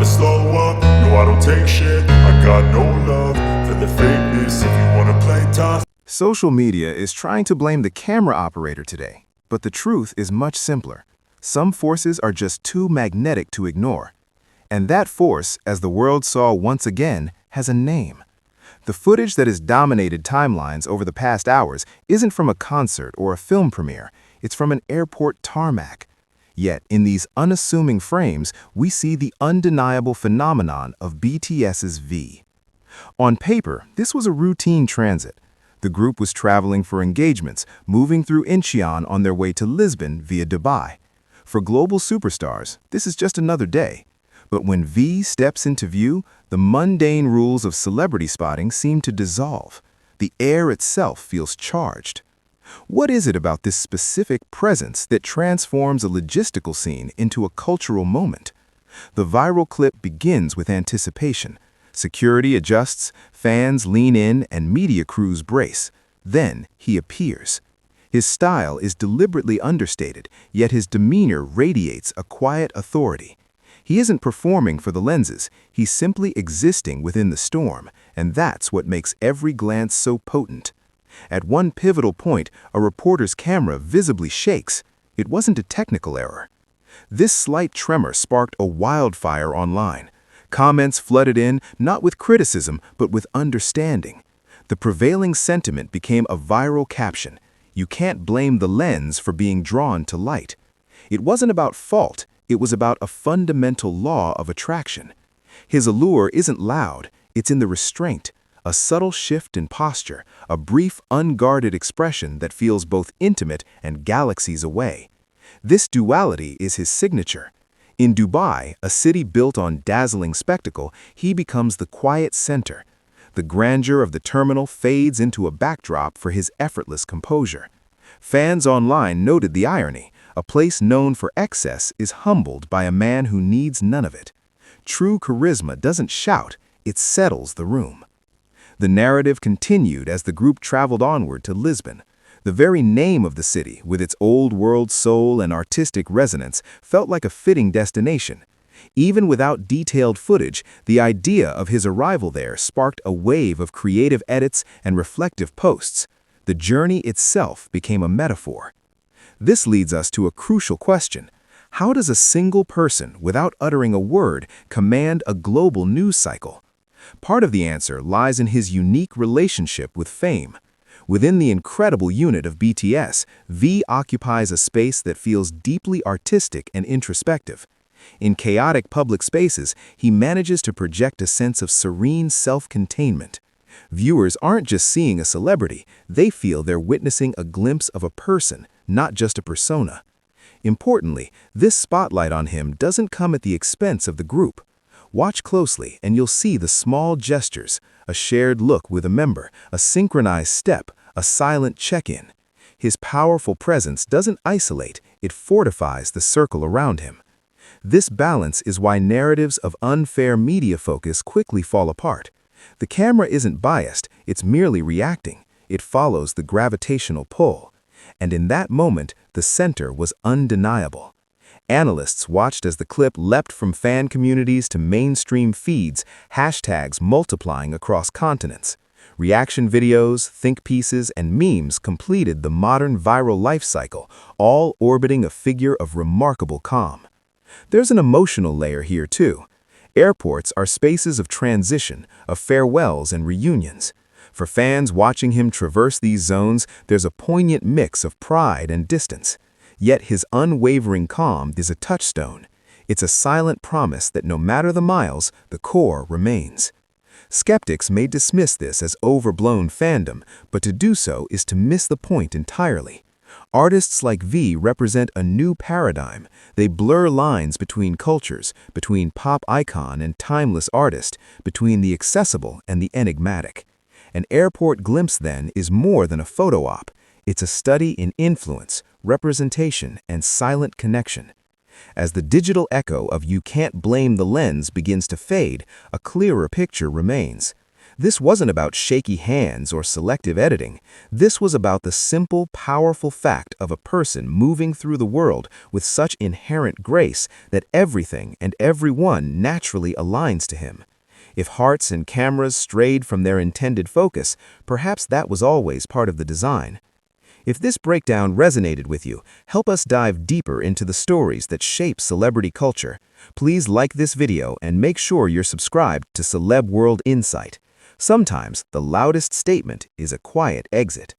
never slow up, no I don't take shit. I got no love for the fakeness. If you wanna play tough. Social media is trying to blame the camera operator today, but the truth is much simpler. Some forces are just too magnetic to ignore. And that force, as the world saw once again, has a name. The footage that has dominated timelines over the past hours isn't from a concert or a film premiere, it's from an airport tarmac. Yet, in these unassuming frames, we see the undeniable phenomenon of BTS's V. On paper, this was a routine transit. The group was traveling for engagements, moving through Incheon on their way to Lisbon via Dubai. For global superstars, this is just another day. But when V steps into view, the mundane rules of celebrity spotting seem to dissolve. The air itself feels charged. What is it about this specific presence that transforms a logistical scene into a cultural moment? The viral clip begins with anticipation. Security adjusts, fans lean in, and media crews brace. Then he appears. His style is deliberately understated, yet his demeanor radiates a quiet authority. He isn't performing for the lenses, he's simply existing within the storm, and that's what makes every glance so potent. At one pivotal point, a reporter's camera visibly shakes. It wasn't a technical error. This slight tremor sparked a wildfire online. Comments flooded in, not with criticism, but with understanding. The prevailing sentiment became a viral caption. You can't blame the lens for being drawn to light. It wasn't about fault. It was about a fundamental law of attraction. His allure isn't loud, it's in the restraint, a subtle shift in posture, a brief, unguarded expression that feels both intimate and galaxies away. This duality is his signature. In Dubai, a city built on dazzling spectacle, he becomes the quiet center. The grandeur of the terminal fades into a backdrop for his effortless composure. Fans online noted the irony. A place known for excess is humbled by a man who needs none of it. True charisma doesn't shout, it settles the room. The narrative continued as the group traveled onward to Lisbon. The very name of the city, with its old-world soul and artistic resonance, felt like a fitting destination. Even without detailed footage, the idea of his arrival there sparked a wave of creative edits and reflective posts. The journey itself became a metaphor. This leads us to a crucial question. How does a single person, without uttering a word, command a global news cycle? Part of the answer lies in his unique relationship with fame. Within the incredible unit of BTS, V occupies a space that feels deeply artistic and introspective. In chaotic public spaces, he manages to project a sense of serene self-containment. Viewers aren't just seeing a celebrity, they feel they're witnessing a glimpse of a person, not just a persona. Importantly, this spotlight on him doesn't come at the expense of the group. Watch closely and you'll see the small gestures, a shared look with a member, a synchronized step, a silent check-in. His powerful presence doesn't isolate, it fortifies the circle around him. This balance is why narratives of unfair media focus quickly fall apart. The camera isn't biased, it's merely reacting. It follows the gravitational pull. And in that moment, the center was undeniable. Analysts watched as the clip leapt from fan communities to mainstream feeds, hashtags multiplying across continents. Reaction videos, think pieces, and memes completed the modern viral life cycle, all orbiting a figure of remarkable calm. There's an emotional layer here too. Airports are spaces of transition, of farewells and reunions. For fans watching him traverse these zones, there's a poignant mix of pride and distance. Yet his unwavering calm is a touchstone. It's a silent promise that no matter the miles, the core remains. Skeptics may dismiss this as overblown fandom, but to do so is to miss the point entirely. Artists like V represent a new paradigm. They blur lines between cultures, between pop icon and timeless artist, between the accessible and the enigmatic. An airport glimpse, then, is more than a photo op. It's a study in influence, representation, and silent connection. As the digital echo of "You can't blame the lens" begins to fade, a clearer picture remains. This wasn't about shaky hands or selective editing. This was about the simple, powerful fact of a person moving through the world with such inherent grace that everything and everyone naturally aligns to him. If hearts and cameras strayed from their intended focus, perhaps that was always part of the design. If this breakdown resonated with you, help us dive deeper into the stories that shape celebrity culture. Please like this video and make sure you're subscribed to CelebWorldInsight. Sometimes the loudest statement is a quiet exit.